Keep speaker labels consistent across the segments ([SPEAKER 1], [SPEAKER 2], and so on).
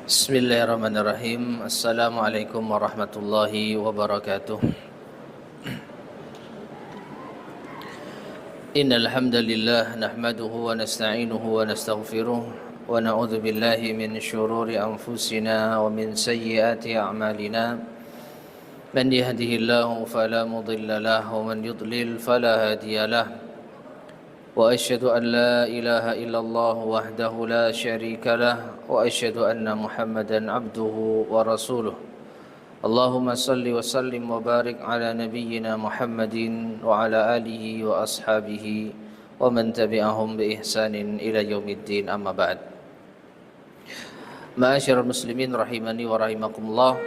[SPEAKER 1] Bismillahirrahmanirrahim. Assalamualaikum warahmatullahi wabarakatuh. Innal hamdalillah nahmaduhu wa nasta'inuhu wa nastaghfiruh wa na'udzu billahi min shururi anfusina wa min sayyiati a'malina. Man yahdihillahu fala mudilla lahu wa man yudlil fala hadiya lahu. وأشهد أن لا إله إلا الله وحده لا شريك له وأشهد أن محمدا عبده ورسوله اللهم صل وسلم وبارك على نبينا محمد وعلى آله وأصحابه ومن تبعهم بإحسان إلى يوم الدين أما بعد. Ma'asyiral muslimin rahimani wa rahimakumullah.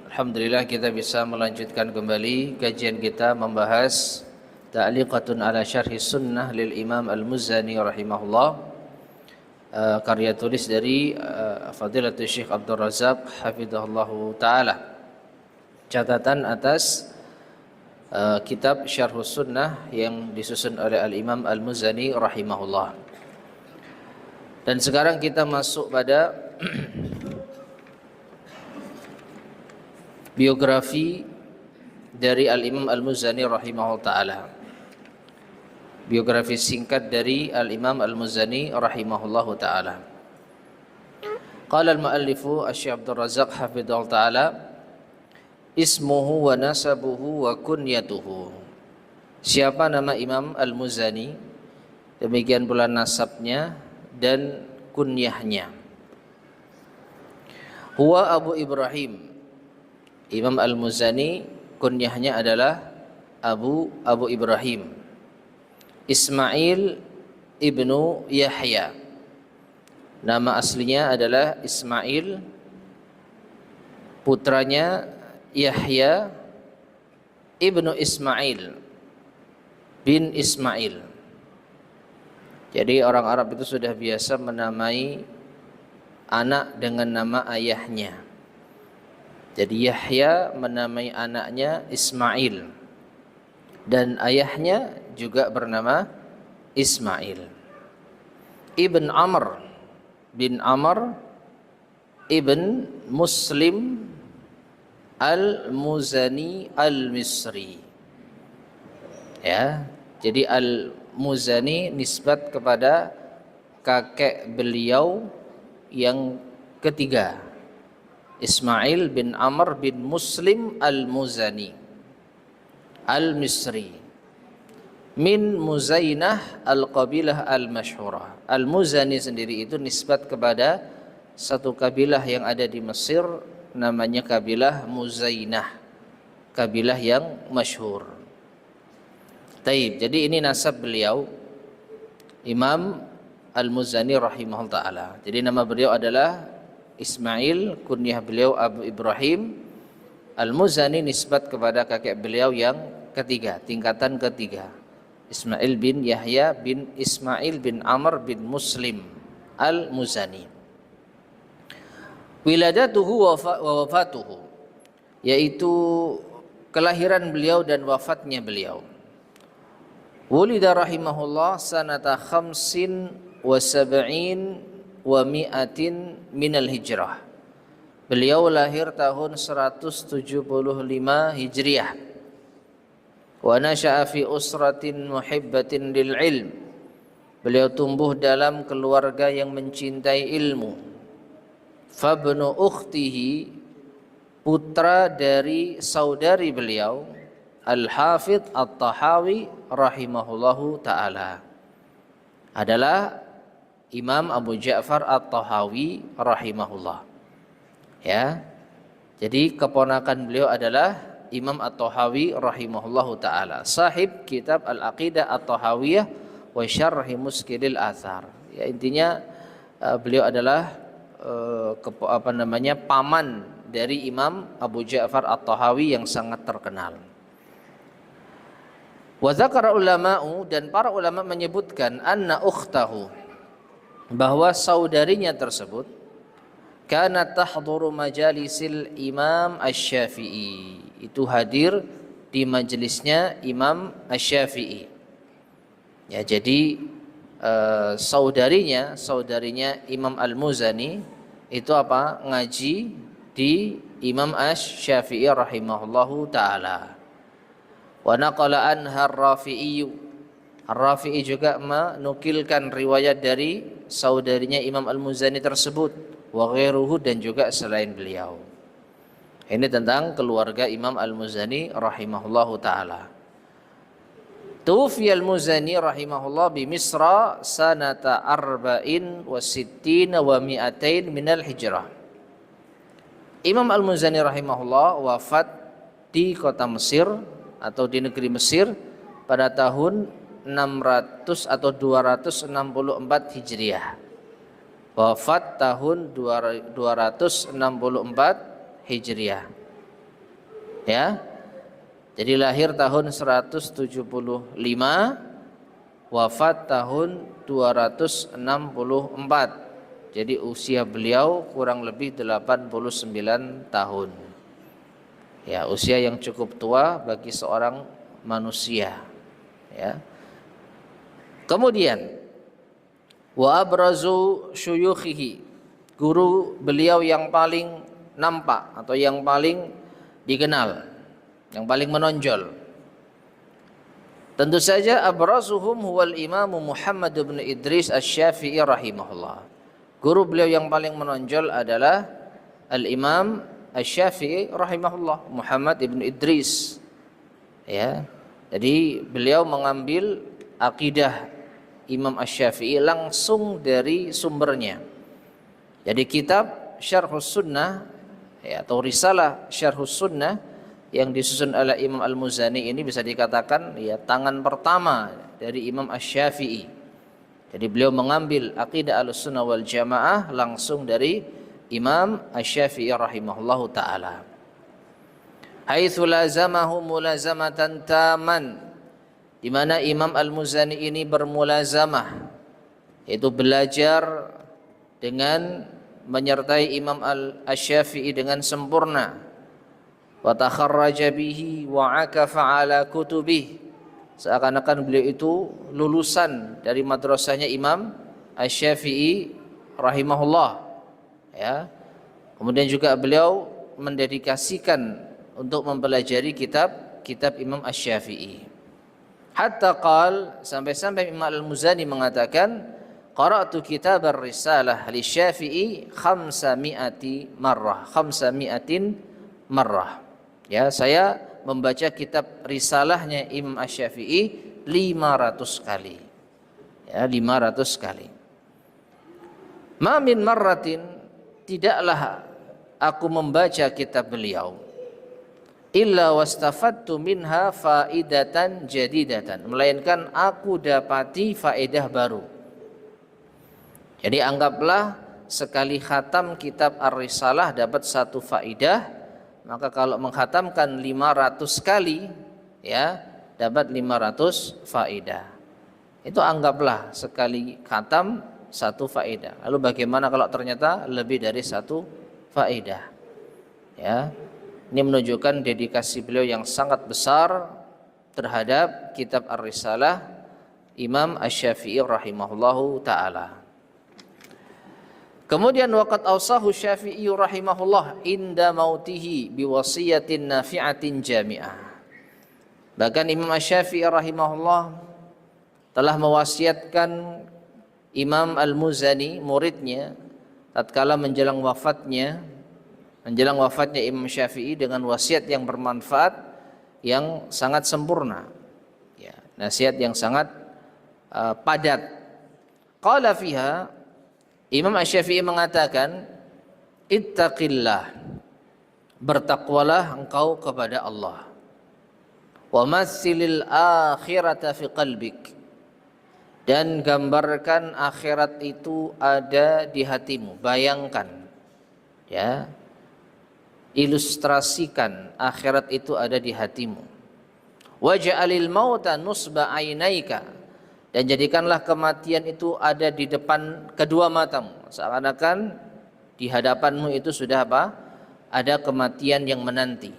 [SPEAKER 1] Alhamdulillah kita bisa melanjutkan kembali kajian kita membahas Ta'liqatun ala syarhi sunnah lil Imam Al-Muzani rahimahullah, karya tulis dari Fadilatul Syekh Abdul Razak hafizahullahu ta'ala. Catatan atas kitab Syarhus Sunnah yang disusun oleh Al-Imam Al-Muzani rahimahullah. Dan sekarang kita masuk pada biografi dari Al-Imam Al-Muzani rahimahullah ta'ala. Biografi singkat dari Al-Imam Al-Muzani rahimahullahu ta'ala. Qala al-muallifu Asy-Syaikh Abdul Razak hafizahullah ta'ala, ismuhu wa nasabuhu wa kunyatuhu. Siapa nama Imam Al-Muzani, demikian pula nasabnya dan kunyahnya. Huwa Abu Ibrahim. Imam Al-Muzani kunyahnya adalah Abu Ibrahim Ismail ibnu Yahya. Nama aslinya adalah Ismail, putranya Yahya ibnu Ismail bin Ismail. Jadi orang Arab itu sudah biasa menamai anak dengan nama ayahnya. Jadi Yahya menamai anaknya Ismail dan ayahnya juga bernama Ismail. Ibn Amr bin Amr ibn Muslim Al-Muzani Al-Misri. Ya, jadi Al-Muzani nisbat kepada kakek beliau yang ketiga, Ismail bin Amr bin Muslim Al-Muzani Al-Misri min Muzainah al-qabilah al-masyhurah. Al-Muzani sendiri itu nisbat kepada satu kabilah yang ada di Mesir, namanya kabilah Muzainah, kabilah yang masyhur. Taib. Jadi ini nasab beliau Imam Al-Muzani rahimahullah ta'ala. Jadi nama beliau adalah Ismail, kunyah beliau Abu Ibrahim. Al-Muzani nisbat kepada kakek beliau yang ketiga, tingkatan ketiga, Ismail bin Yahya bin Ismail bin Amr bin Muslim Al-Muzani. Wiladatuhu wa wafatuhu, yaitu kelahiran beliau dan wafatnya beliau. Wulida rahimahullah sanata khamsin wa sab'in wa mi'atin minal hijrah. Beliau lahir tahun 175 Hijriah. Wa nasha'a fi usratin muhibbatin lil ilm. Beliau tumbuh dalam keluarga yang mencintai ilmu. Fabnu ukhtihi, putra dari saudari beliau, Al-Hafidh At-Tahawi rahimahullahu ta'ala, adalah Imam Abu Ja'far At-Tahawi rahimahullah. Ya. Jadi keponakan beliau adalah Imam At-Tahawi rahimahullahu ta'ala, sahib kitab Al-Aqidah At-Tahawiyah wa Syarhi Muskilil Athar. Ya, intinya beliau adalah paman dari Imam Abu Ja'far At-Tahawi yang sangat terkenal. Wa dzakara ulama'u, dan para ulama menyebutkan anna ukhtahu, bahwa saudarinya tersebut kana tahduru majalisil Imam Asy-Syafi'i, itu hadir di majelisnya Imam Asy-Syafi'i. Ya, jadi saudarinya Imam Al-Muzani itu apa? Ngaji di Imam Asy-Syafi'i rahimahullahu taala. Wa naqala anha ar-Rafi'i. Ar-Rafi'i juga menukilkan riwayat dari saudarinya Imam Al-Muzani tersebut, wa ghairuhu, dan juga selain beliau. Ini tentang keluarga Imam Al-Muzani rahimahullahu taala. Tufi Al-Muzani rahimahullah bi Misra sanata arba'in wa sittina wa mi'atain minal hijrah. Imam Al-Muzani rahimahullah wafat di kota Mesir atau di negeri Mesir pada tahun 600 atau 264 Hijriah. Wafat tahun 264 Hijriah. Ya. Jadi lahir tahun 175, wafat tahun 264. Jadi usia beliau kurang lebih 89 tahun. Ya, usia yang cukup tua bagi seorang manusia. Ya. Kemudian wa abrazu syuyukhihi, guru beliau yang paling nampak atau yang paling dikenal, yang paling menonjol. Tentu saja abrazuhum huwal Imam Muhammad bin Idris Asy-Syafi'i rahimahullah. Guru beliau yang paling menonjol adalah Al-Imam Asy-Syafi'i rahimahullah, Muhammad ibn Idris. Ya. Jadi beliau mengambil akidah Imam Asy-Syafi'i langsung dari sumbernya. Jadi kitab Syarhus Sunnah, ya, atau risalah Syarhus Sunnah yang disusun oleh Imam Al-Muzani ini bisa dikatakan ya tangan pertama dari Imam Asy-Syafi'i. Jadi beliau mengambil akidah Ahlussunnah wal Jamaah langsung dari Imam Asy-Syafi'i rahimahullahu taala. Haitsu lazamahu mulazamatan taman, di mana Imam Al-Muzani ini bermulazamah, yaitu belajar dengan menyertai Imam Asy-Syafi'i dengan sempurna. Wa takharraja bihi wa akafa ala kutubihi, seakan-akan beliau itu lulusan dari madrasahnya Imam Asy-Syafi'i rahimahullah. Ya. Kemudian juga beliau mendedikasikan untuk mempelajari kitab Imam Asy-Syafi'i. Hatta qal, sampai-sampai Imam Al-Muzani mengatakan, qara'tu kitab ar-risalah li Syafi'i 500 marrah. Ya, saya membaca kitab risalahnya Imam Asy-Syafi'i 500 kali. Ya, 500 kali. Ma min marratin, tidaklah aku membaca kitab beliau illa wastafattu minha faidatan jadidatan, melainkan aku dapati faedah baru. Jadi anggaplah sekali khatam kitab Ar-Risalah dapat satu faedah, maka kalau menghatamkan 500 kali ya dapat 500 faedah. Itu anggaplah sekali khatam satu faedah. Lalu bagaimana kalau ternyata lebih dari satu faedah? Ya. Ini menunjukkan dedikasi beliau yang sangat besar terhadap kitab Ar-Risalah Imam Asy-Syafi'i rahimahullahu taala. Kemudian waqad awsahu Syafi'i rahimahullah inda mautihi biwasiyatin nafi'atin jami'ah. Bahkan Imam Asy-Syafi'i rahimahullah telah mewasiatkan Imam Al-Muzani, muridnya, tatkala menjelang wafatnya Imam Syafi'i dengan wasiat yang bermanfaat, yang sangat sempurna, ya, nasihat yang sangat padat. Qala fiha, Imam Asy-Syafi'i mengatakan, ittaqillah, bertakwalah engkau kepada Allah. Wa matsilil akhirata fi qalbik, dan gambarkan akhirat itu ada di hatimu, bayangkan, ya, ilustrasikan akhirat itu ada di hatimu. Waj'alil mauta nusba ainaika, dan jadikanlah kematian itu ada di depan kedua matamu, seakan-akan di hadapanmu itu sudah apa? Ada kematian yang menanti.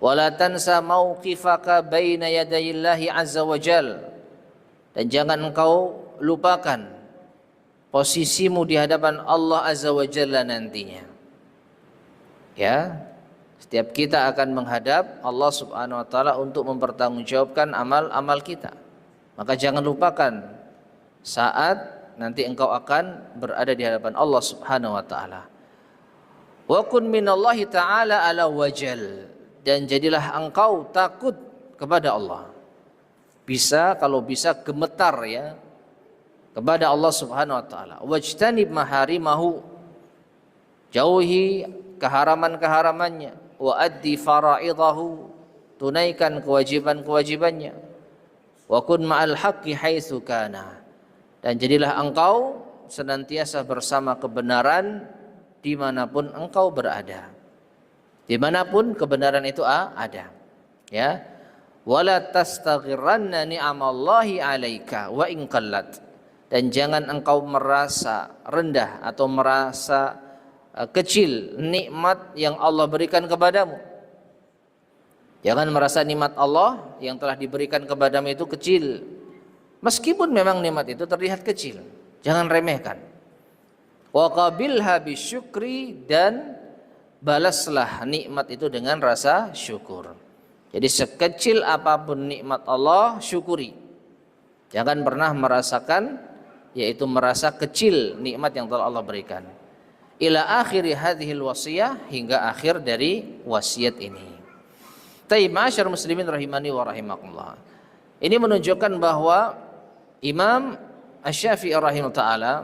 [SPEAKER 1] Wala tansa mauqifaka baina yadayillahi azza wa jal, dan jangan engkau lupakan posisimu di hadapan Allah Azza wa Jalla nantinya. Ya, setiap kita akan menghadap Allah Subhanahu wa taala untuk mempertanggungjawabkan amal-amal kita. Maka jangan lupakan saat nanti engkau akan berada di hadapan Allah Subhanahu wa taala. Wa kun minallahi ta'ala ala wajal, dan jadilah engkau takut kepada Allah. Bisa, kalau bisa gemetar ya kepada Allah Subhanahu wa taala. Wajtanib maharimahu, jauhi keharaman-keharamannya. Wa addi faraidahu, tunaikan kewajiban-kewajibannya. Wa kun ma'al haqqi haitsu kana, dan jadilah engkau senantiasa bersama kebenaran dimanapun engkau berada, dimanapun kebenaran itu ada. Ya, wala tastaghirranna ni'amallahi 'alaika wa in qallat, dan jangan engkau merasa rendah atau merasa kecil nikmat yang Allah berikan kepadamu. Jangan merasa nikmat Allah yang telah diberikan kepadamu itu kecil, meskipun memang nikmat itu terlihat kecil. Jangan remehkan. Wa qabilha bisyukri, dan balaslah nikmat itu dengan rasa syukur. Jadi sekecil apapun nikmat Allah, syukuri. Jangan pernah merasakan, yaitu merasa kecil nikmat yang telah Allah berikan. Ila akhiri hadhil wasiyah, hingga akhir dari wasiat ini. Taib ma'asyar muslimin rahimani wa rahimakumullah. Ini menunjukkan bahwa Imam Asy-Syafi'i rahimahullah ta'ala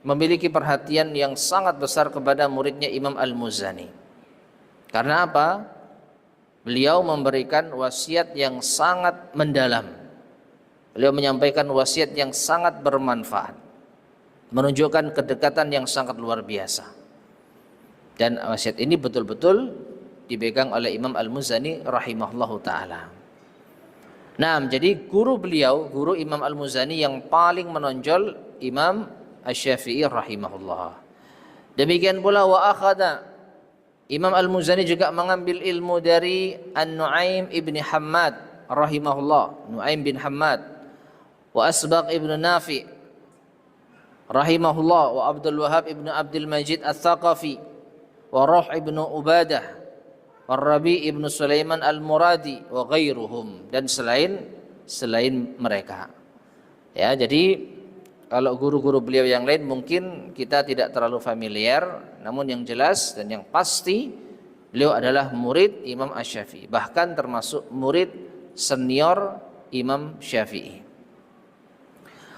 [SPEAKER 1] memiliki perhatian yang sangat besar kepada muridnya Imam Al-Muzani. Karena apa? Beliau memberikan wasiat yang sangat mendalam. Beliau menyampaikan wasiat yang sangat bermanfaat, menunjukkan kedekatan yang sangat luar biasa. Dan wasiat ini betul-betul dipegang oleh Imam Al-Muzani rahimahullahu ta'ala. Nah, jadi guru beliau, guru Imam Al-Muzani yang paling menonjol Imam Asy-Syafi'i rahimahullah. Demikian pula wa akhadha, Imam Al-Muzani juga mengambil ilmu dari An-Nu'aim ibn Hammad rahimahullah, Nu'aim bin Hammad, wa Asbaq ibn Nafi rahimahullah, wa Abdul Wahhab ibn Abdul Majid Ats-Tsaqafi, wa Ruh ibn Ubadah, wa Rabi ibn Sulaiman Al-Muradi, wa ghairuhum, dan selain mereka. Ya, jadi kalau guru-guru beliau yang lain mungkin kita tidak terlalu familiar, namun yang jelas dan yang pasti beliau adalah murid Imam Asy-Syafi'i, bahkan termasuk murid senior Imam Syafi'i.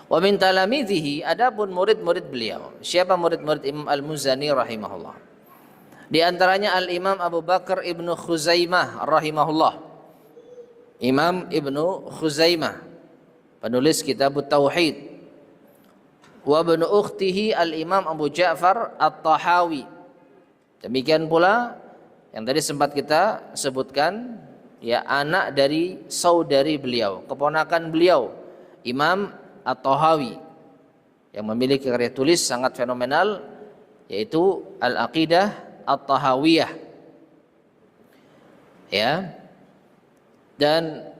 [SPEAKER 1] Wa min talamidhihi, adapun murid-murid beliau. Siapa murid-murid Imam Al-Muzani rahimahullah? Di antaranya Al-Imam Abu Bakar Ibnu Khuzaimah rahimahullah. Imam Ibnu Khuzaimah, penulis kitab Tauhid. Wa ibnu ukhtihi Al-Imam Abu Ja'far At-Tahawi. Demikian pula yang tadi sempat kita sebutkan, ya, anak dari saudari beliau, keponakan beliau, Imam At-Tahawi, yang memiliki karya tulis sangat fenomenal, yaitu Al-Aqidah At-Tahawiyah. Ya. Dan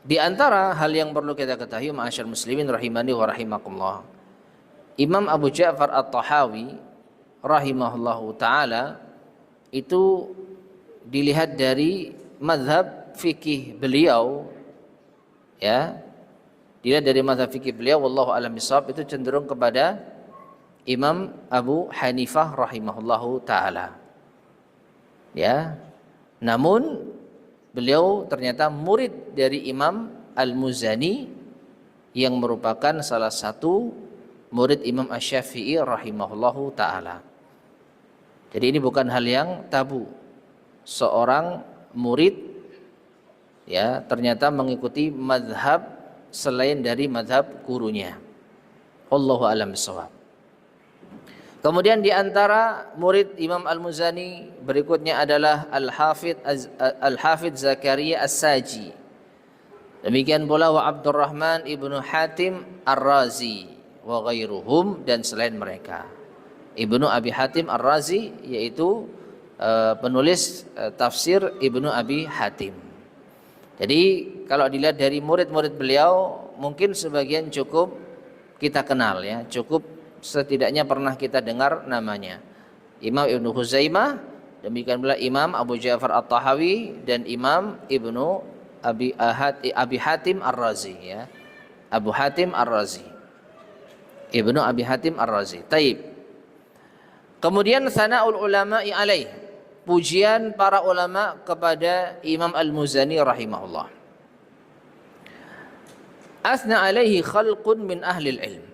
[SPEAKER 1] di antara hal yang perlu kita ketahui ma'asyar muslimin rahimani wa rahimakumullah, Imam Abu Ja'far At-Tahawi rahimahullahu ta'ala itu dilihat dari mazhab fikih beliau, ya, dilihat dari mazhab fikih beliau, wallahu a'lam bishawab, itu cenderung kepada Imam Abu Hanifah rahimahullahu ta'ala. Ya, namun beliau ternyata murid dari Imam Al-Muzani yang merupakan salah satu murid Imam Asy-Syafi'i rahimahullahu ta'ala. Jadi ini bukan hal yang tabu. Seorang murid, ya, ternyata mengikuti mazhab selain dari mazhab gurunya. Wallahu a'lam bishawab. Kemudian di antara murid Imam Al-Muzani berikutnya adalah Al-Hafidz Zakaria As-Saji. Demikian pula wa Abdurrahman ibnu Hatim Ar-Razi wa ghairuhum, dan selain mereka. Ibnu Abi Hatim Ar-Razi yaitu penulis tafsir Ibnu Abi Hatim. Jadi kalau dilihat dari murid-murid beliau, mungkin sebagian cukup kita kenal ya, cukup setidaknya pernah kita dengar namanya. Imam Ibnu Huzaimah, demikian pula Imam Abu Ja'far At-Tahawi dan Imam Ibnu Abi Hatim Ar-Razi ya. Abu Hatim Ar-Razi. Ibnu Abi Hatim Ar-Razi. Taib. Kemudian sana'ul ulama'i alaih. Pujian para ulama kepada Imam Al-Muzani rahimahullah. Asna alaihi khalqun min ahli ilm.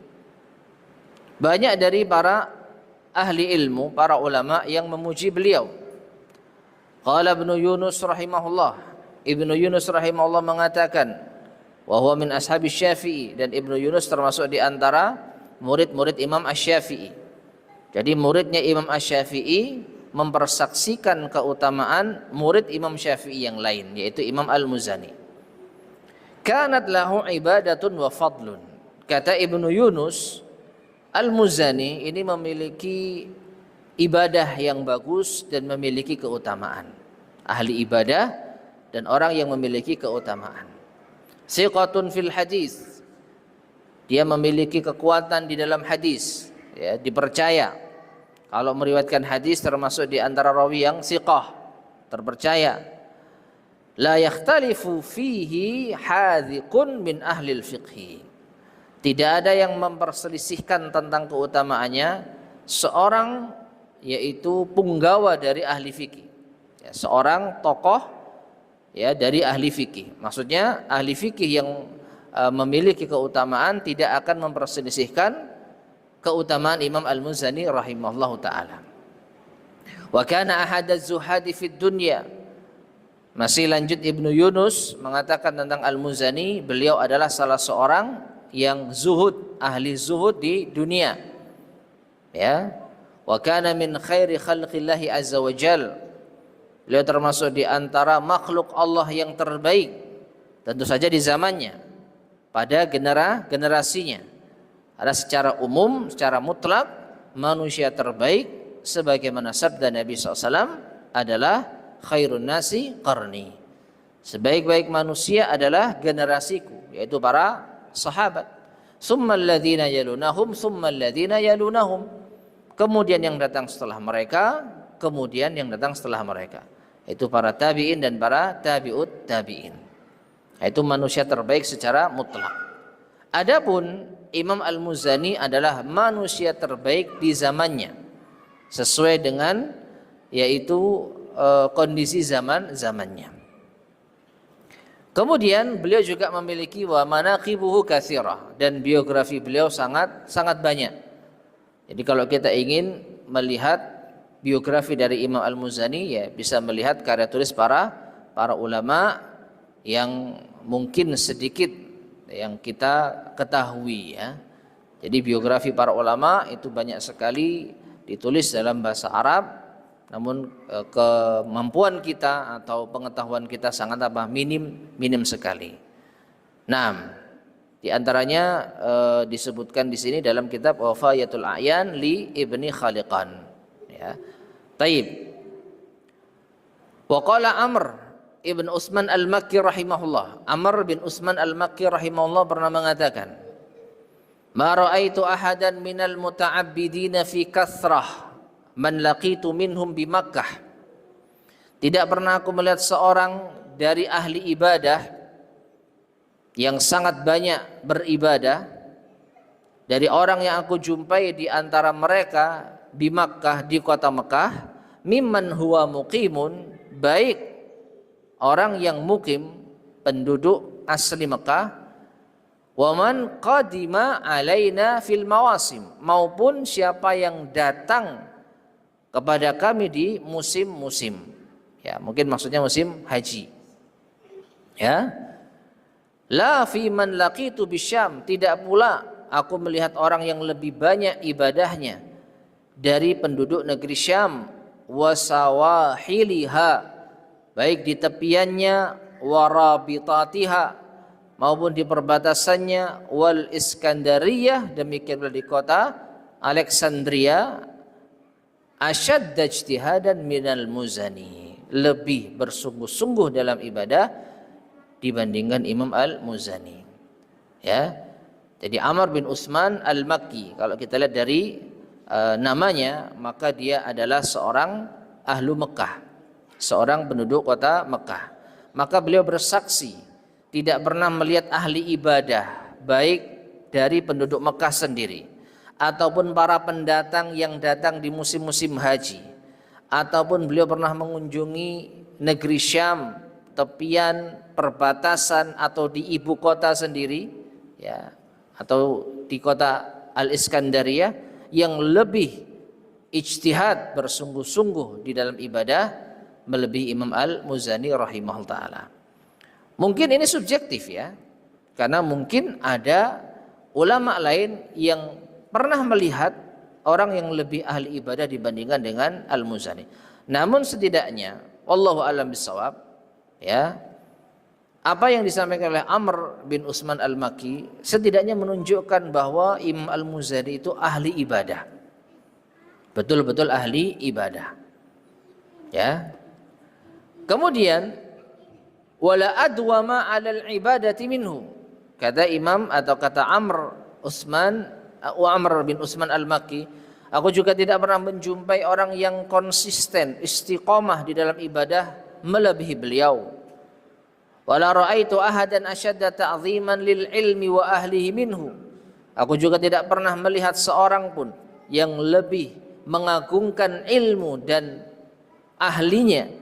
[SPEAKER 1] Banyak dari para ahli ilmu, para ulama yang memuji beliau. Qala Ibnu Yunus rahimahullah. Ibnu Yunus rahimahullah mengatakan, wa huwa min ashabi Syafi'i, dan Ibnu Yunus termasuk di antara murid-murid Imam Asy-Syafi'i. Jadi muridnya Imam Asy-Syafi'i mempersaksikan keutamaan murid Imam Syafi'i yang lain, yaitu Imam Al-Muzani. Kanat lahu ibadatun wa fadlun. Kata Ibnu Yunus, Al-Muzani ini memiliki ibadah yang bagus dan memiliki keutamaan. Ahli ibadah dan orang yang memiliki keutamaan. Siqatun fil hadis. Dia memiliki kekuatan di dalam hadis, ya, dipercaya. Kalau meriwayatkan hadis termasuk di antara rawi yang siqah, terpercaya. La yakhtalifu fihi hadhiqun min ahli al-fiqhi. Tidak ada yang memperselisihkan tentang keutamaannya seorang, yaitu punggawa dari ahli fikih. Ya, seorang tokoh ya dari ahli fikih. Maksudnya ahli fikih yang memiliki keutamaan tidak akan memperselisihkan keutamaan Imam Al-Muzani rahimahullahu taala. Wa kana ahadaz zuhadi fid dunya. Masih lanjut Ibnu Yunus mengatakan tentang Al-Muzani, beliau adalah salah seorang yang zuhud, ahli zuhud di dunia. Ya. Wa kana min khairi khalqillahi azza wa jal. Beliau termasuk di antara makhluk Allah yang terbaik, tentu saja di zamannya, pada generasinya. Ada secara umum, secara mutlak, manusia terbaik sebagaimana sabda Nabi SAW adalah khairun nasi qarni. Sebaik-baik manusia adalah generasiku, yaitu para sahabat. Summal ladzina yalunahum, summal ladzina yalunahum. Kemudian yang datang setelah mereka, kemudian yang datang setelah mereka. Itu para tabi'in dan para tabi'ut tabi'in. Itu manusia terbaik secara mutlak. Adapun Imam Al-Muzani adalah manusia terbaik di zamannya, sesuai dengan yaitu kondisi zamannya. Kemudian beliau juga memiliki wa manaqibuhu katsirah, dan biografi beliau sangat banyak. Jadi kalau kita ingin melihat biografi dari Imam Al-Muzani, ya bisa melihat karya tulis para ulama yang mungkin sedikit yang kita ketahui ya. Jadi biografi para ulama itu banyak sekali ditulis dalam bahasa Arab. Namun kemampuan kita atau pengetahuan kita sangat minim sekali. Nah, di antaranya disebutkan di sini dalam kitab Wafayatul A'yan li Ibni Khaliqan. Ya. Taib. Wa qala Amr ibn Utsman al-Makki rahimahullah. Amr bin Utsman al-Makki rahimahullah pernah mengatakan, "Ma ra'aitu ahadan minal muta'abbidina fi kathrah man laqitu minhum bi Makkah." Tidak pernah aku melihat seorang dari ahli ibadah yang sangat banyak beribadah dari orang yang aku jumpai di antara mereka di Makkah, di kota Mekah, mimman huwa muqimun, baik orang yang mukim, penduduk asli Mekah, waman qadima alaina fil mawasim, maupun siapa yang datang kepada kami di musim-musim. Ya, mungkin maksudnya musim haji. Ya. La fi man laqitu bisyam, tidak pula aku melihat orang yang lebih banyak ibadahnya dari penduduk negeri Syam, wasawahiliha, baik di tepiannya, warabitatiha, maupun di perbatasannya, wal Iskandariyah, demikian pula di kota Alexandria, asyadda ijtihadan minal Muzani, lebih bersungguh-sungguh dalam ibadah dibandingkan Imam Al-Muzani. Ya. Jadi Amr bin Utsman al-Makki, kalau kita lihat dari namanya, maka dia adalah seorang ahlu Mekah, seorang penduduk kota Mekah. Maka beliau bersaksi tidak pernah melihat ahli ibadah baik dari penduduk Mekah sendiri ataupun para pendatang yang datang di musim-musim haji, ataupun beliau pernah mengunjungi negeri Syam, tepian perbatasan atau di ibu kota sendiri, ya, atau di kota Al-Iskandariyah, yang lebih ijtihad, bersungguh-sungguh di dalam ibadah melebihi Imam Al-Muzani rahimahullah ta'ala. Mungkin ini subjektif ya, karena mungkin ada ulama lain yang pernah melihat orang yang lebih ahli ibadah dibandingkan dengan Al-Muzani. Namun setidaknya wallahu a'lam bishawab, ya, apa yang disampaikan oleh Amr bin Utsman al-Makki setidaknya menunjukkan bahwa Imam Al-Muzani itu ahli ibadah, betul-betul ahli ibadah, ya. Kemudian wala adwama 'alal ibadati minhu, kata Imam atau kata Amr bin Utsman al-Makki, aku juga tidak pernah menjumpai orang yang konsisten istiqomah di dalam ibadah melebihi beliau. Wala ra'aitu ahadan asyadda ta'ziman lil ilmi wa ahlihi minhu, aku juga tidak pernah melihat seorang pun yang lebih mengagungkan ilmu dan ahlinya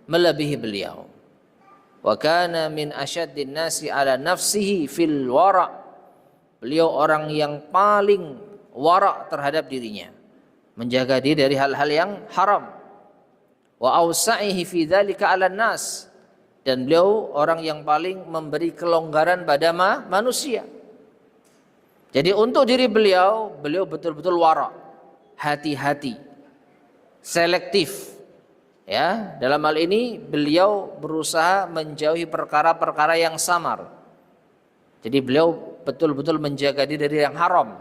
[SPEAKER 1] melebihi beliau. Wa kana min asyaddin nasi ala nafsihi fil wara', beliau orang yang paling wara' terhadap dirinya, menjaga diri dari hal-hal yang haram. Wa awsa'ihi fi dzalika 'alan nas, dan beliau orang yang paling memberi kelonggaran pada manusia. Jadi untuk diri beliau betul-betul wara', hati-hati, selektif. Ya, dalam hal ini beliau berusaha menjauhi perkara-perkara yang samar. Jadi beliau betul-betul menjaga diri dari yang haram.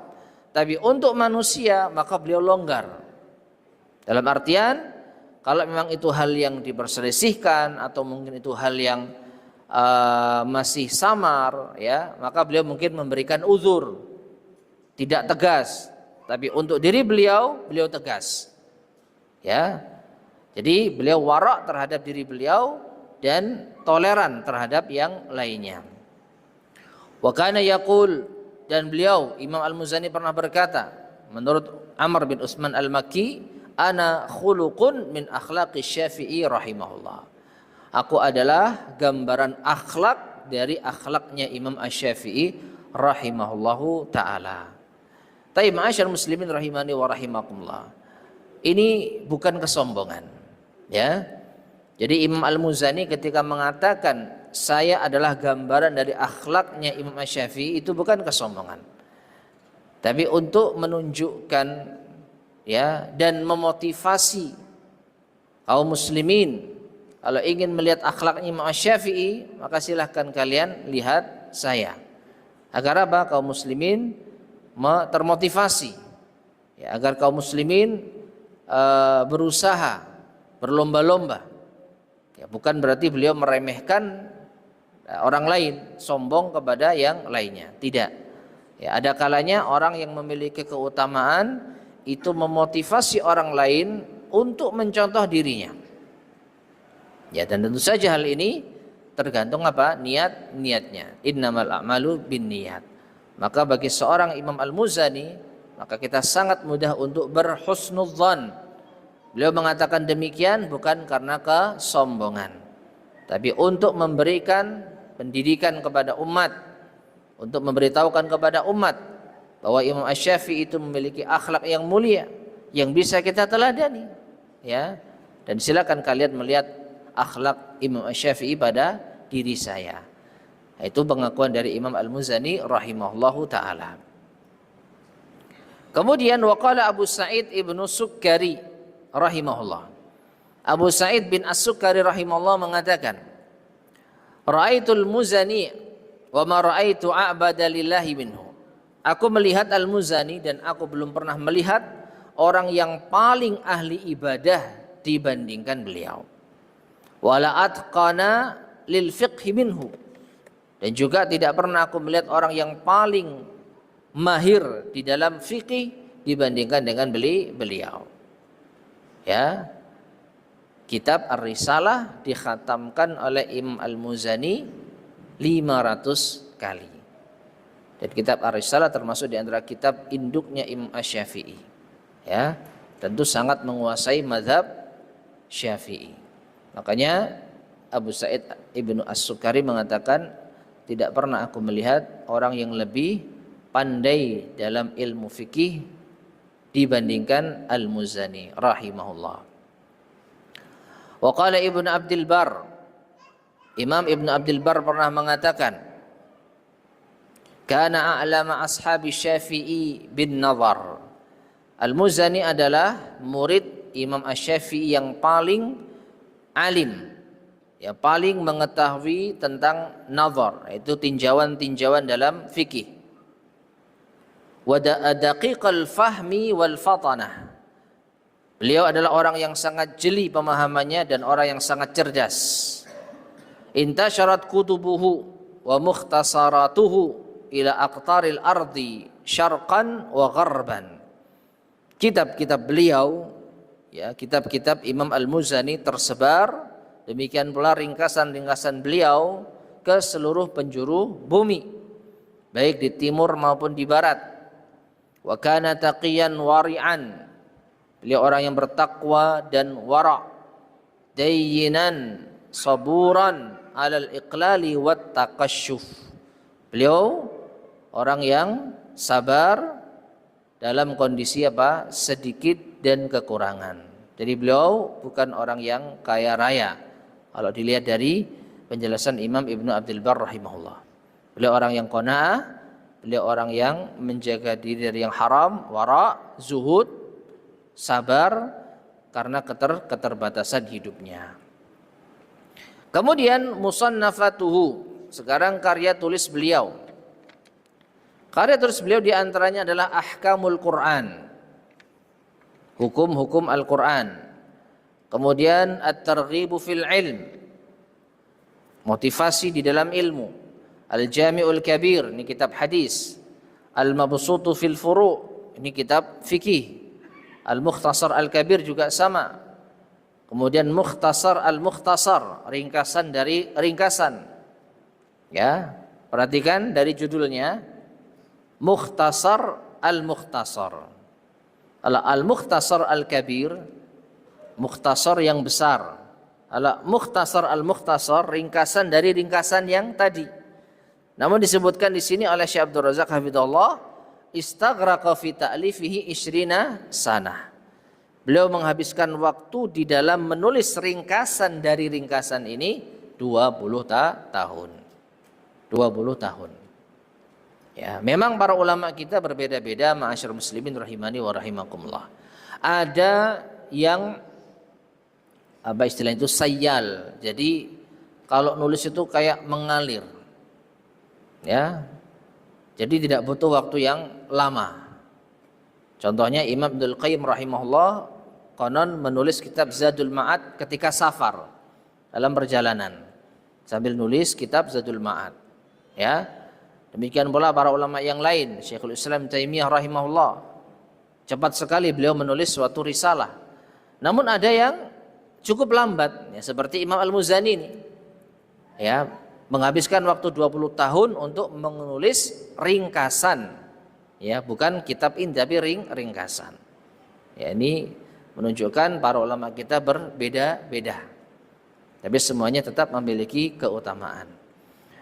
[SPEAKER 1] Tapi untuk manusia maka beliau longgar. Dalam artian kalau memang itu hal yang diperselisihkan atau mungkin itu hal yang masih samar, ya, maka beliau mungkin memberikan uzur, tidak tegas. Tapi untuk diri beliau tegas, ya. Jadi beliau wara' terhadap diri beliau dan toleran terhadap yang lainnya. Wa kana yaqul, dan beliau Imam Al-Muzani pernah berkata menurut Amr bin Utsman al-Makki, ana khuluqun min akhlaqi Syafi'i rahimahullah, aku adalah gambaran akhlak dari akhlaknya Imam Asy-Syafi'i rahimahullahu ta'ala. Tapi ma'asyar muslimin rahimani wa rahimakumullah, ini bukan kesombongan, ya. Jadi Imam Al-Muzani ketika mengatakan saya adalah gambaran dari akhlaknya Imam Asy-Syafi'i, itu bukan kesombongan, tapi untuk menunjukkan, ya, dan memotivasi kaum muslimin. Kalau ingin melihat akhlaknya Imam Asy-Syafi'i, maka silahkan kalian lihat saya, agar apa? Kaum muslimin termotivasi, ya, agar kaum muslimin berusaha, berlomba-lomba. Ya, bukan berarti beliau meremehkan orang lain, sombong kepada yang lainnya, tidak. Ya, ada kalanya orang yang memiliki keutamaan itu memotivasi orang lain untuk mencontoh dirinya. Ya, dan tentu saja hal ini tergantung apa? Niatnya. Innamal a'malu binniyat. Maka bagi seorang Imam Al-Muzani, maka kita sangat mudah untuk berhusnudzan. Beliau mengatakan demikian bukan karena kesombongan, tapi untuk memberikan pendidikan kepada umat, untuk memberitahukan kepada umat bahwa Imam Asy-Syafi'i itu memiliki akhlak yang mulia yang bisa kita teladani, ya. Dan silakan kalian melihat akhlak Imam Asy-Syafi'i pada diri saya. Itu pengakuan dari Imam Al-Muzani rahimahullahu taala. Kemudian waqala Abu Sa'id ibnu Sukkari rahimahullah. Abu Sa'id bin As-Sukkari rahimahullah mengatakan, ra'aitul Muzani wa ma ra'aitu a'bada lillahi minhu. Aku melihat Al-Muzani dan aku belum pernah melihat orang yang paling ahli ibadah dibandingkan beliau. Wala atqana lil fiqhi minhu, dan juga tidak pernah aku melihat orang yang paling mahir di dalam fikih dibandingkan dengan beliau. Ya. Kitab Ar-Risalah dikhatamkan oleh Imam Al-Muzani 500 kali. Dan kitab Ar-Risalah termasuk di antara kitab induknya Imam Asy-Syafi'i. Ya, tentu sangat menguasai mazhab Syafi'i. Makanya Abu Sa'id Ibnu As-Sukari mengatakan, tidak pernah aku melihat orang yang lebih pandai dalam ilmu fikih dibandingkan Al-Muzani rahimahullah. Wa qala Ibnu Abdul Bar, Imam Ibnu Abdul Bar pernah mengatakan, kana a'lama ashabi Syafi'i bin nazar. Al-Muzani adalah murid Imam Asy-Syafi'i yang paling alim, ya paling mengetahui tentang nazar, yaitu tinjauan-tinjauan dalam fikih. Wa daqiqal fahmi wal fatanah. Beliau adalah orang yang sangat jeli pemahamannya dan orang yang sangat cerdas. Intasyarat kutubuhu wa mukhtasaratuhu ila aqtaril ardi syarqan wa gharban. Kitab-kitab beliau, ya, kitab-kitab Imam Al-Muzani tersebar, demikian pula ringkasan-ringkasan beliau ke seluruh penjuru bumi, baik di timur maupun di barat. Wa kana taqiyan wari'an. Beliau orang yang bertakwa dan wara', dayyinan saburan alal iqlali wat taqasyuf. Beliau orang yang sabar dalam kondisi apa? Sedikit dan kekurangan. Jadi beliau bukan orang yang kaya raya. Kalau dilihat dari penjelasan Imam Ibnu Abdul Bar rahimahullah. Beliau orang yang qanaah, beliau orang yang menjaga diri dari yang haram, wara', zuhud, sabar karena keterbatasan hidupnya. Kemudian musannafatuhu, sekarang karya tulis beliau. Karya tulis beliau diantaranya adalah Ahkamul Quran, hukum-hukum Al-Quran. Kemudian At-Targhibu fil Ilm, motivasi di dalam ilmu. Al-Jami'ul Kabir, ini kitab hadis. Al-Mabsutu fil Furu', ini kitab fikih. Al-Mukhtasar Al-Kabir juga sama. Kemudian Mukhtasar Al-Mukhtasar, ringkasan dari ringkasan. Ya, perhatikan dari judulnya, Mukhtasar Al-Mukhtasar. Al-Mukhtasar Al-Kabir, mukhtasar yang besar. Mukhtasar Al-Mukhtasar, ringkasan dari ringkasan yang tadi. Namun disebutkan di sini oleh Syekh Abdul Razak hafizahullah, istaghraqa fi ta'lifihi 20 sanah. Beliau menghabiskan waktu di dalam menulis ringkasan dari ringkasan ini 20 tahun. 20 tahun. Ya, memang para ulama kita berbeda-beda, ma'asyarul muslimin rahimani wa rahimakumullah. Ada yang apa istilah itu, sayyal. Jadi kalau nulis itu kayak mengalir. Ya. Jadi tidak butuh waktu yang lama. Contohnya Imam Ibnul Qayyim rahimahullah konon menulis kitab Zadul Ma'ad ketika safar, dalam perjalanan, sambil nulis kitab Zadul Ma'ad. Ya. Demikian pula para ulama yang lain, Syekhul Islam Taimiyah rahimahullah, cepat sekali beliau menulis suatu risalah. Namun ada yang cukup lambat, ya, seperti Imam Al-Muzani ini. Ya, menghabiskan waktu 20 tahun untuk menulis ringkasan, ya, bukan kitab ini tapi ringkasan. Ya, ini menunjukkan para ulama kita berbeda-beda, tapi semuanya tetap memiliki keutamaan.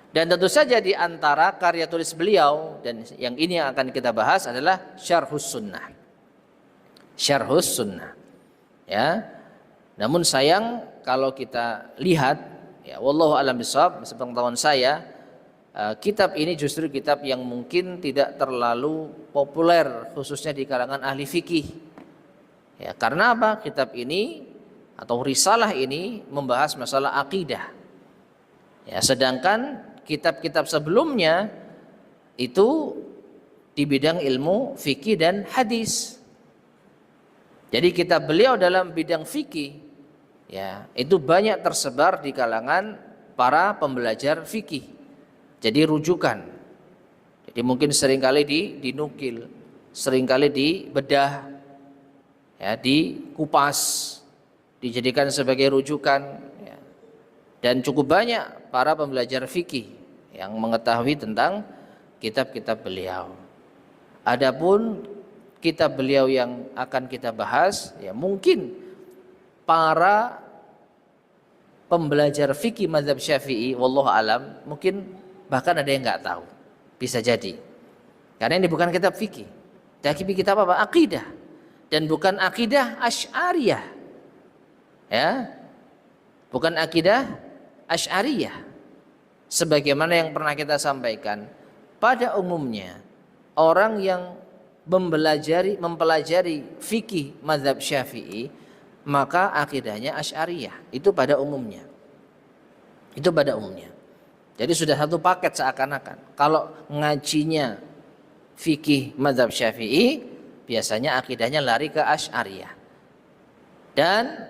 [SPEAKER 1] Dan tentu saja di antara karya tulis beliau, dan yang ini yang akan kita bahas adalah Syarhus Sunnah. Syarhus Sunnah. Ya. Namun sayang kalau kita lihat, ya, wallahu a'lam bishawab, sepengetahuan saya, kitab ini justru kitab yang mungkin tidak terlalu populer khususnya di kalangan ahli fikih. Ya, karena apa? Kitab ini atau risalah ini membahas masalah akidah. Ya, sedangkan kitab-kitab sebelumnya itu di bidang ilmu fikih dan hadis. Jadi kitab beliau dalam bidang fikih, ya, itu banyak tersebar di kalangan para pembelajar fikih. Jadi rujukan. mungkin seringkali dinukil, seringkali dibedah, ya, dikupas, dijadikan sebagai rujukan, ya. Dan cukup banyak para pembelajar fikih yang mengetahui tentang kitab-kitab beliau. Adapun kitab beliau yang akan kita bahas, ya mungkin para pembelajar fikih mazhab Syafi'i, wallahu alam, mungkin bahkan ada yang nggak tahu, bisa jadi. Karena ini bukan kitab fikih, tapi kitab apa? Akidah, dan bukan akidah Asy'ariyah, ya, bukan akidah Asy'ariyah. Sebagaimana yang pernah kita sampaikan, pada umumnya orang yang mempelajari fikih mazhab Syafi'i, maka akidahnya Asy'ariyah, itu pada umumnya. Itu pada umumnya. Jadi sudah satu paket seakan-akan. Kalau ngajinya fikih mazhab Syafi'i, biasanya akidahnya lari ke Asy'ariyah. Dan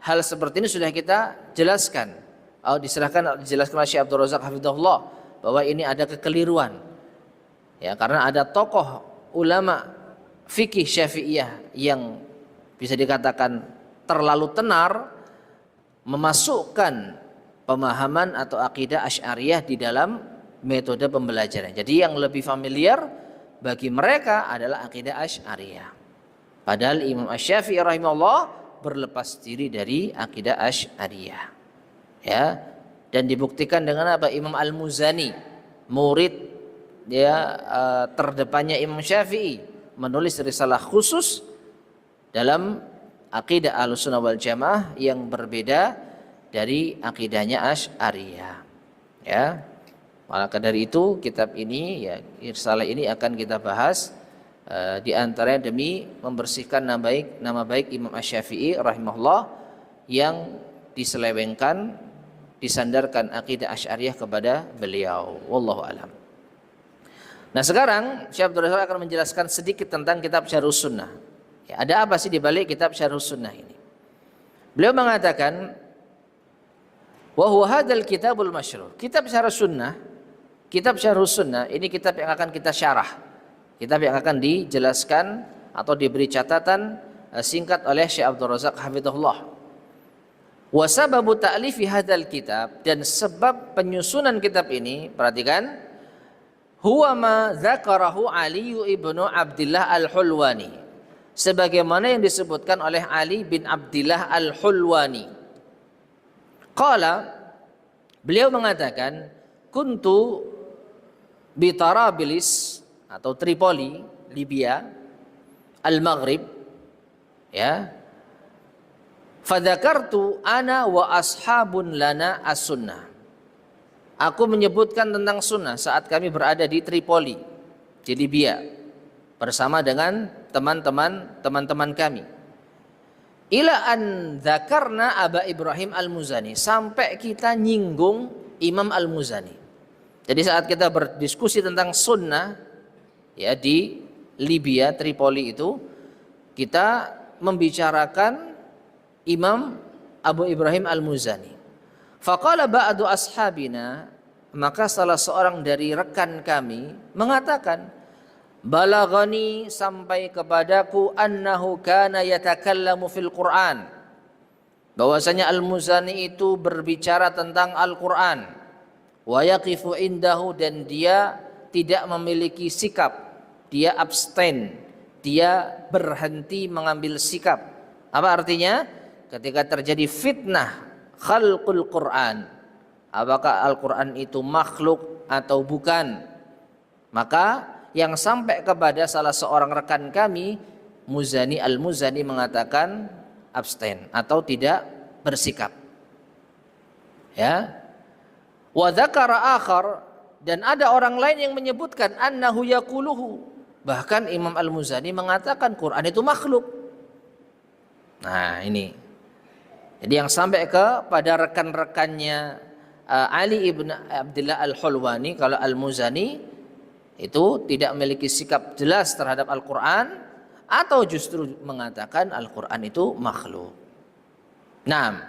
[SPEAKER 1] hal seperti ini sudah kita jelaskan. Dijelaskan oleh Syekh Abdul Razak hafizahullah bahwa ini ada kekeliruan. Ya, karena ada tokoh ulama fikih Syafi'iyah yang bisa dikatakan terlalu tenar memasukkan pemahaman atau akidah Asy'ariyah di dalam metode pembelajaran. Jadi yang lebih familiar bagi mereka adalah akidah Asy'ariyah. Padahal Imam Asy-Syafi'i rahimahullah berlepas diri dari akidah Asy'ariyah. Ya, dan dibuktikan dengan apa? Imam Al-Muzani, murid terdepannya Imam Syafi'i, menulis risalah khusus dalam akidah Ahlussunnah wal Jamaah yang berbeda dari akidahnya Asy'ariyah. Ya. Maka dari itu kitab ini, ya, risalah ini akan kita bahas di antaranya demi membersihkan nama baik Imam Asy-Syafi'i rahimahullah yang diselewengkan, disandarkan akidah Asy'ariyah kepada beliau. Wallahu alam. Nah, sekarang Syekh Abdul Razak akan menjelaskan sedikit tentang kitab Syarhus Sunnah. Ya, ada apa sih di balik kitab Syarhus Sunnah ini? Beliau mengatakan, wa huwa hadzal kitabul masyhur. Kitab Syarhus Sunnah ini kitab yang akan kita syarah. Kitab yang akan dijelaskan atau diberi catatan singkat oleh Syekh Abdul Razak hafizahullah. Wa sababu ta'lifi hadzal kitab, dan sebab penyusunan kitab ini, perhatikan, huwa ma dzakarahu Ali ibnu Abdillah Al-Hulwani, sebagaimana yang disebutkan oleh Ali bin Abdillah Al-Hulwani. Qala, beliau mengatakan, kuntu bi Tarabilis atau Tripoli, Libya, Al-Maghrib, ya. Fadzakartu ana wa ashabun lana as-sunnah. Aku menyebutkan tentang sunnah saat kami berada di Tripoli, di Libya, bersama dengan teman-teman kami. Ila an dzakarna Aba Ibrahim Al-Muzani, sampai kita nyinggung Imam Al-Muzani. Jadi saat kita berdiskusi tentang sunnah, ya, di Libya, Tripoli itu, kita membicarakan Imam Abu Ibrahim Al-Muzani. Faqala ba'du ashabina, maka salah seorang dari rekan kami mengatakan, balagani, sampai kepadaku, annahu kana yatakallamu fil Qur'an, bahwasanya Al-Muzani itu berbicara tentang Al-Qur'an, wa yaqifu indahu, dan dia tidak memiliki sikap, dia abstain, dia berhenti mengambil sikap. Apa artinya? Ketika terjadi fitnah khalqul Quran, apakah Al-Quran itu makhluk atau bukan, maka yang sampai kepada salah seorang rekan kami, Muzani, Al-Muzani, mengatakan abstain atau tidak bersikap. Ya. Wa dzakara akhar, dan ada orang lain yang menyebutkan annahu yaquluhu, bahkan Imam Al-Muzani mengatakan Quran itu makhluk. Nah, ini. Jadi yang sampai kepada rekan-rekannya Ali ibn Abdillah Al-Hulwani, kalau Al-Muzani itu tidak memiliki sikap jelas terhadap Al-Quran, atau justru mengatakan Al-Quran itu makhluk. Nah,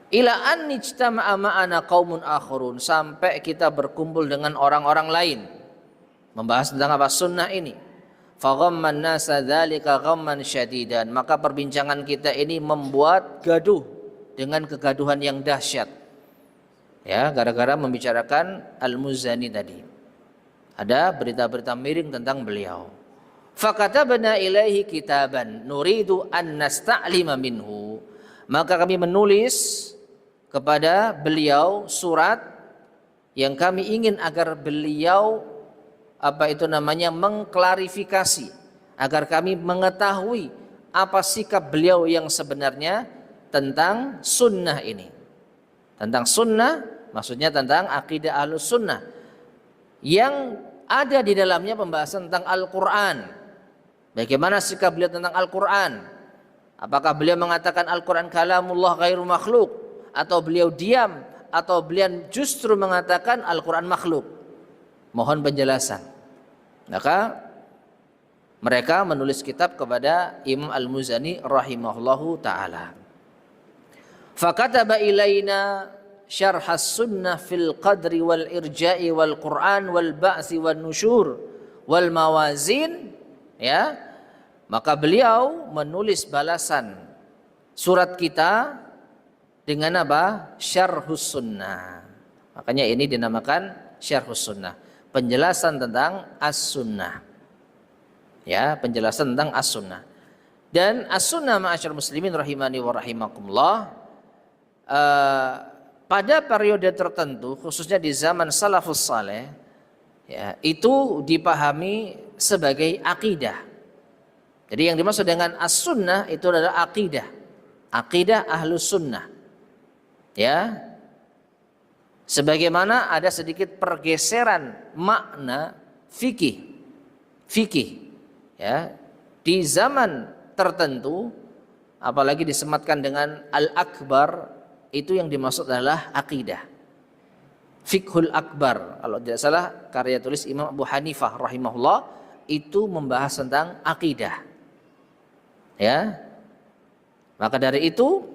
[SPEAKER 1] ila an ijtama'a ma'ana qaumun akharun, sampai kita berkumpul dengan orang-orang lain membahas tentang apa? Sunnah ini. Faghamman nasa dzalika ghamman syadidan, maka perbincangan kita ini membuat gaduh dengan kegaduhan yang dahsyat. Ya, gara-gara membicarakan Al-Muzani tadi. Ada berita-berita miring tentang beliau. Fakatabna ilaihi kitaban nuridu an nasta'lima minhu, maka kami menulis kepada beliau surat yang kami ingin agar beliau mengklarifikasi, agar kami mengetahui apa sikap beliau yang sebenarnya tentang sunnah ini. Tentang sunnah maksudnya tentang akidah Ahlus Sunnah yang ada di dalamnya pembahasan tentang Al-Quran. Bagaimana sikap beliau tentang Al-Quran? Apakah beliau mengatakan Al-Quran kalamullah ghairu makhluk, atau beliau diam, atau beliau justru mengatakan Al-Quran makhluk? Mohon penjelasan. Maka mereka menulis kitab kepada Imam Al-Muzani rahimahullahu ta'ala. Fakataba ilaina syarhas sunnah fil qadri wal irja'i wal Qur'an wal ba'si wal nusyur wal mawazin. Ya, maka beliau menulis balasan surat kita dengan apa? Syarhus sunnah. Makanya ini dinamakan Syarhus sunnah, penjelasan tentang as-sunnah. Ya, penjelasan tentang as-sunnah. Dan as-sunnah ma'asyar muslimin rahimani wa rahimakumullah, pada periode tertentu khususnya di zaman salafus saleh, ya, itu dipahami sebagai akidah. Jadi yang dimaksud dengan as-sunnah itu adalah akidah. Akidah Ahlus Sunnah. Ya. Sebagaimana ada sedikit pergeseran makna fikih. Fikih, ya, di zaman tertentu, apalagi disematkan dengan al-akbar, itu yang dimaksud adalah akidah. Fiqhul akbar, kalau tidak salah karya tulis Imam Abu Hanifah rahimahullah, itu membahas tentang akidah. Ya. Maka dari itu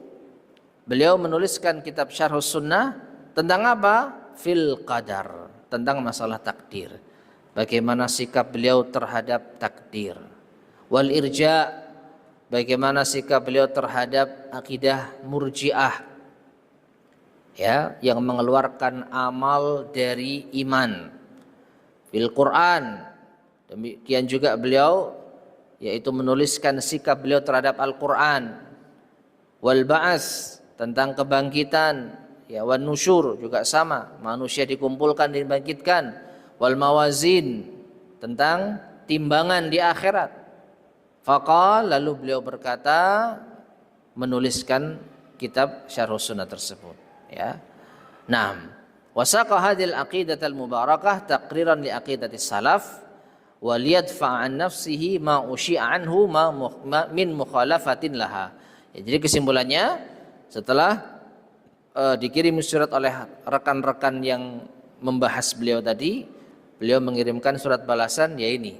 [SPEAKER 1] beliau menuliskan kitab Syarhus Sunnah tentang apa? Fil qadar, tentang masalah takdir. Bagaimana sikap beliau terhadap takdir. Wal irja, bagaimana sikap beliau terhadap akidah Murji'ah, ya, yang mengeluarkan amal dari iman. Fil Quran, demikian juga beliau yaitu menuliskan sikap beliau terhadap Al-Quran. Wal ba'as, tentang kebangkitan, ya, wan nusyur juga sama, manusia dikumpulkan dan dibangkitkan. Wal mawazin, tentang timbangan di akhirat. Faqal, lalu beliau berkata, menuliskan kitab Syarhus Sunnah tersebut, ya. Naam, wasaqa hadhil aqidatal mubarakah taqriran li aqidatis salaf wa liyadfa' an nafsihi ma usyi'a anhu min mukhalafatin laha. Ya, jadi kesimpulannya, setelah dikirim surat oleh rekan-rekan yang membahas beliau tadi, beliau mengirimkan surat balasan, ya ini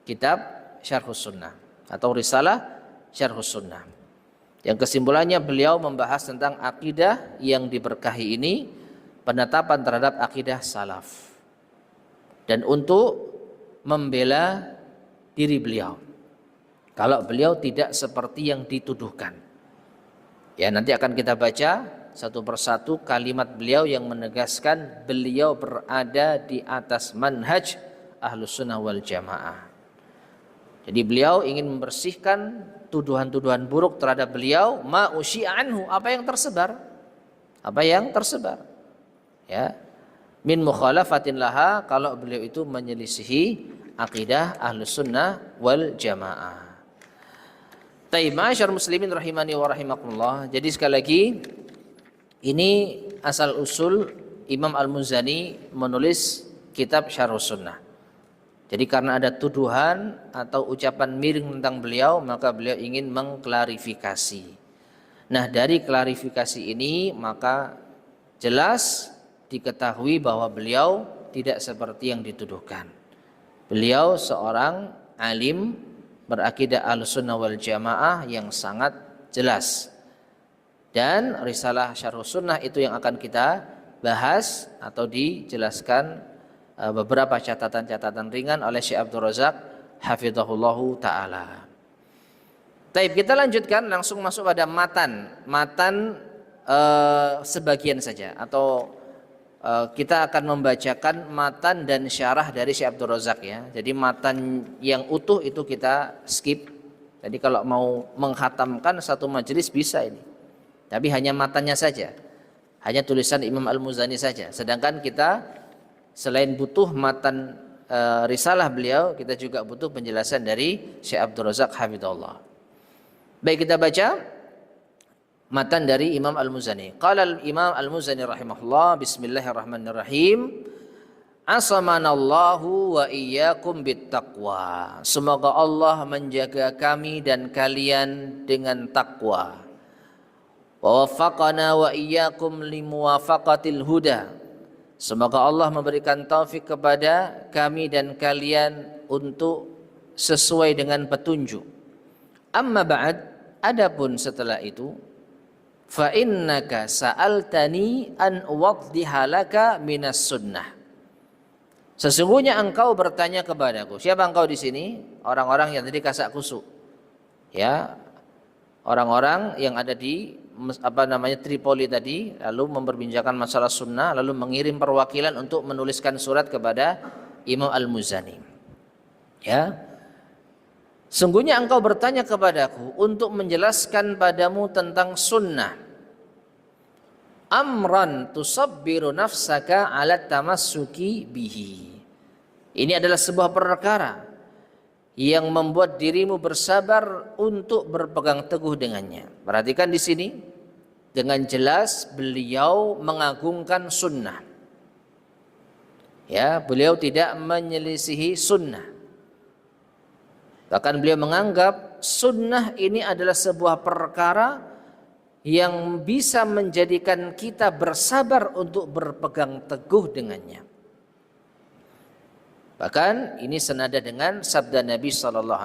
[SPEAKER 1] kitab Syarhus Sunnah atau risalah Syarhus Sunnah, yang kesimpulannya beliau membahas tentang akidah yang diberkahi ini, penetapan terhadap akidah salaf, dan untuk membela diri beliau kalau beliau tidak seperti yang dituduhkan. Ya, nanti akan kita baca satu persatu kalimat beliau yang menegaskan beliau berada di atas manhaj Ahlus Sunnah wal Jamaah. Jadi beliau ingin membersihkan tuduhan-tuduhan buruk terhadap beliau, ma usyi'a anhu, apa yang tersebar. Apa yang tersebar. Ya. Min mukhalafatin laha, kalau beliau itu menyelisihi akidah Ahlus Sunnah wal Jamaah. Taib, ma'asyar muslimin rahimani wa rahimakumullah. Jadi sekali lagi, ini asal usul Imam Al-Muzani menulis kitab Syarhus Sunnah. Jadi karena ada tuduhan atau ucapan miring tentang beliau, maka beliau ingin mengklarifikasi. Nah, dari klarifikasi ini maka jelas diketahui bahwa beliau tidak seperti yang dituduhkan. Beliau seorang alim berakidah Ahlus Sunnah wal Jamaah yang sangat jelas. Dan risalah Syarh Sunnah itu yang akan kita bahas atau dijelaskan beberapa catatan-catatan ringan oleh Syekh Abdul Razak hafizahullahu taala. Baik, kita lanjutkan langsung masuk pada matan sebagian saja atau kita akan membacakan matan dan syarah dari Syekh Abdul Razak ya. Jadi matan yang utuh itu kita skip. Jadi kalau mau menghatamkan satu majelis bisa ini. Tapi hanya matanya saja. Hanya tulisan Imam Al-Muzani saja. Sedangkan kita selain butuh matan risalah beliau, kita juga butuh penjelasan dari Syekh Abdul Razak hafizahullah. Baik, kita baca matan dari Imam Al-Muzani. Qala Imam Al-Muzani rahimahullah, bismillahirrahmanirrahim. Asamanallahu wa iyyakum bittaqwa. Semoga Allah menjaga kami dan kalian dengan takwa. Wa waffaqana wa iyyakum limuwafaqatil huda. Semoga Allah memberikan taufik kepada kami dan kalian untuk sesuai dengan petunjuk. Amma ba'd, adapun setelah itu, fa innaka sa'altani an uwaddiha laka minas sunnah. Sesungguhnya engkau bertanya kepadaku. Siapa engkau di sini? Orang-orang yang tadi kasak kusuk. Ya, orang-orang yang ada di Tripoli tadi, lalu memperbincangkan masalah sunnah, lalu mengirim perwakilan untuk menuliskan surat kepada Imam Al-Muzani. Ya, sungguhnya engkau bertanya kepadaku untuk menjelaskan padamu tentang sunnah. Amran tusabbiru nafsaka ala tamassuki bihi. Ini adalah sebuah perkara yang membuat dirimu bersabar untuk berpegang teguh dengannya. Perhatikan di sini, dengan jelas beliau mengagungkan sunnah. Ya, beliau tidak menyelisihi sunnah. Bahkan beliau menganggap sunnah ini adalah sebuah perkara yang bisa menjadikan kita bersabar untuk berpegang teguh dengannya. Bahkan ini senada dengan sabda Nabi SAW,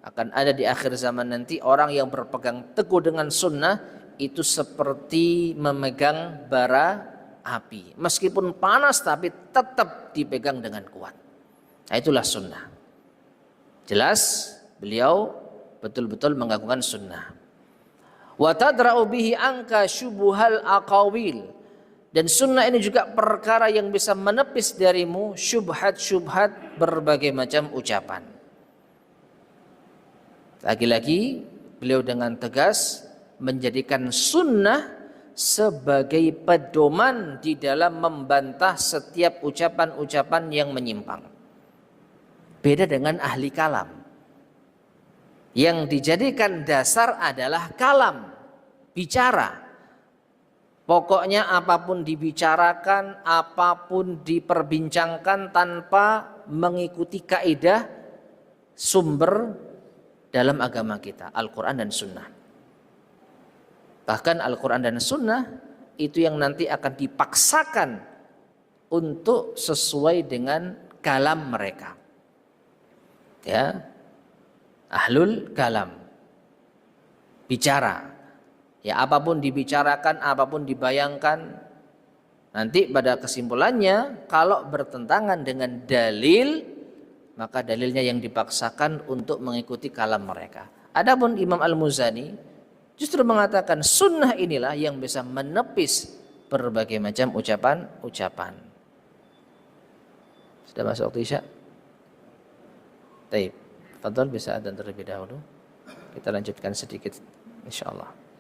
[SPEAKER 1] akan ada di akhir zaman nanti orang yang berpegang teguh dengan sunnah itu seperti memegang bara api. Meskipun panas tapi tetap dipegang dengan kuat. Nah, itulah sunnah. Jelas beliau betul-betul mengagungkan sunnah. Wa tadra'u bihi anka syubuhal aqawil. Dan sunnah ini juga perkara yang bisa menepis darimu syubhat-syubhat berbagai macam ucapan. Lagi-lagi beliau dengan tegas menjadikan sunnah sebagai pedoman di dalam membantah setiap ucapan-ucapan yang menyimpang. Beda dengan ahli kalam. Yang dijadikan dasar adalah kalam, bicara. Pokoknya apapun dibicarakan, apapun diperbincangkan tanpa mengikuti kaidah sumber dalam agama kita, Al-Quran dan Sunnah. Bahkan Al-Quran dan Sunnah itu yang nanti akan dipaksakan untuk sesuai dengan kalam mereka. Ya, ahlul kalam, bicara. Ya, apapun dibicarakan, apapun dibayangkan, nanti pada kesimpulannya kalau bertentangan dengan dalil, maka dalilnya yang dipaksakan untuk mengikuti kalam mereka. Adapun Imam Al-Muzani justru mengatakan sunnah inilah yang bisa menepis berbagai macam ucapan-ucapan. Sudah masuk waktu Isya? Baik, fadhal bisa adzan terlebih dahulu. Kita lanjutkan sedikit insyaallah.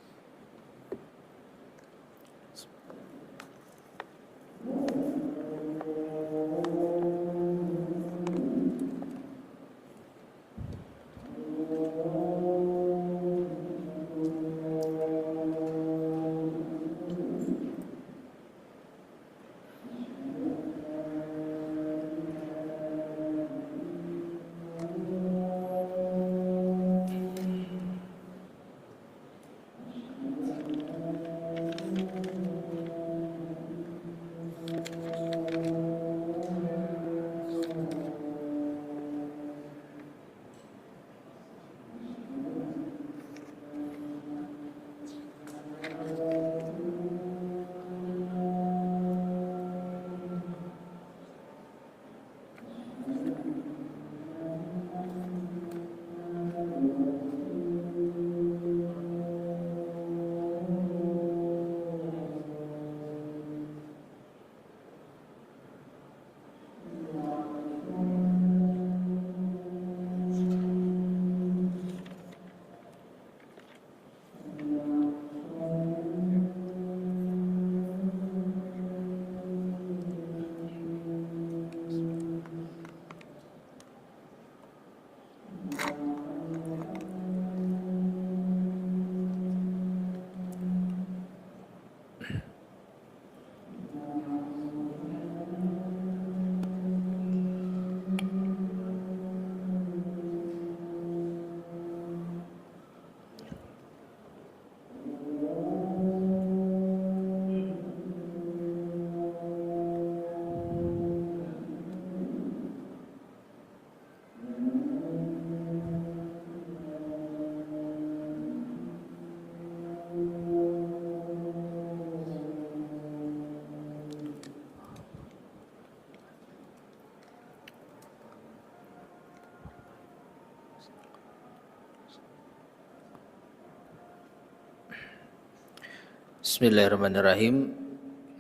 [SPEAKER 1] Bismillahirrahmanirrahim.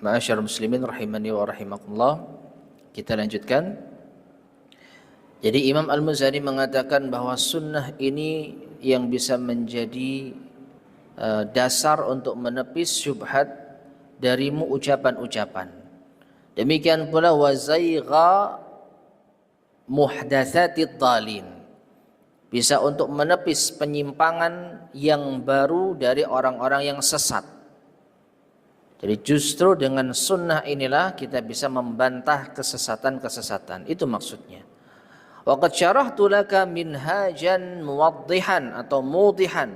[SPEAKER 1] Ma'asyar muslimin rahimani wa rahimakumullah. Kita lanjutkan. Jadi Imam Al-Muzani mengatakan bahwa sunnah ini yang bisa menjadi dasar untuk menepis syubhat darimu ucapan-ucapan. Demikian pula wa zaigha muhdatsatid dhalin. Bisa untuk menepis penyimpangan yang baru dari orang-orang yang sesat. Jadi justru dengan sunnah inilah kita bisa membantah kesesatan-kesesatan. Itu maksudnya. Wa qad syarahtu laka minhajan muwaddihan atau mudihan.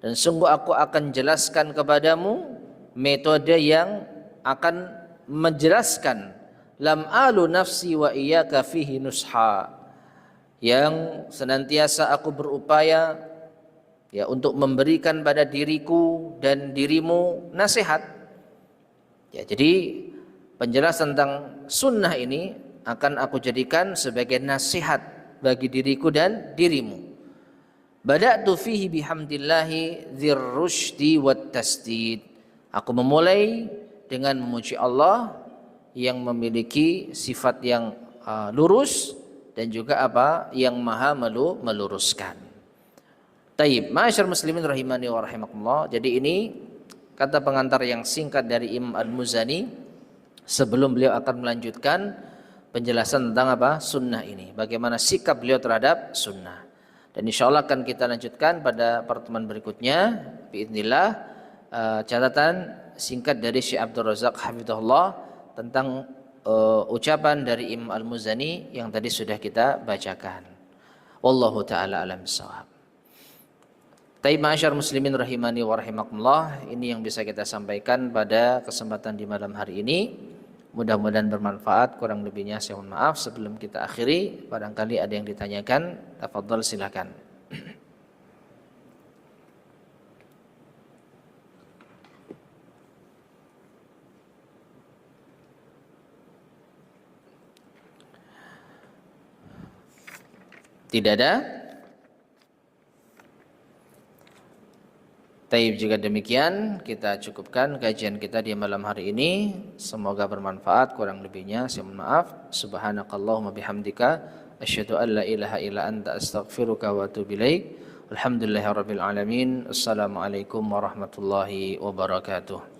[SPEAKER 1] Dan sungguh aku akan jelaskan kepadamu metode yang akan menjelaskan lam alu nafsi wa iyyaka fihi nusha, yang senantiasa aku berupaya ya untuk memberikan pada diriku dan dirimu nasihat. Ya, jadi penjelasan tentang sunnah ini akan aku jadikan sebagai nasihat bagi diriku dan dirimu. Bada'tu fihi bihamdillahi dzirrusydi wat tasdid. Aku memulai dengan memuji Allah yang memiliki sifat yang lurus dan juga apa yang maha meluruskan. Taib, ma'asyar muslimin rahimani wa rahimakumullah. Jadi ini kata pengantar yang singkat dari Imam Al-Muzani sebelum beliau akan melanjutkan penjelasan tentang apa? Sunnah ini. Bagaimana sikap beliau terhadap sunnah. Dan insya Allah akan kita lanjutkan pada pertemuan berikutnya. Biidznillah, catatan singkat dari Syekh Abdul Razak Hafizahullah tentang ucapan dari Imam Al-Muzani yang tadi sudah kita bacakan. Wallahu ta'ala alam bissawab. Taib ma'asyar muslimin rahimani wa rahimakumullah, ini yang bisa kita sampaikan pada kesempatan di malam hari ini. Mudah-mudahan bermanfaat, kurang lebihnya saya mohon maaf. Sebelum kita akhiri, barangkali ada yang ditanyakan, tafadhal silakan. Tidak ada? Taib, jika demikian kita cukupkan kajian kita di malam hari ini. Semoga bermanfaat, kurang lebihnya saya mohon maaf. Subhanakallahumma bihamdika asyhadu an la ilaha illa anta astaghfiruka wa atubu ilaik. Alhamdulillahirabbil alamin. Assalamualaikum warahmatullahi wabarakatuh.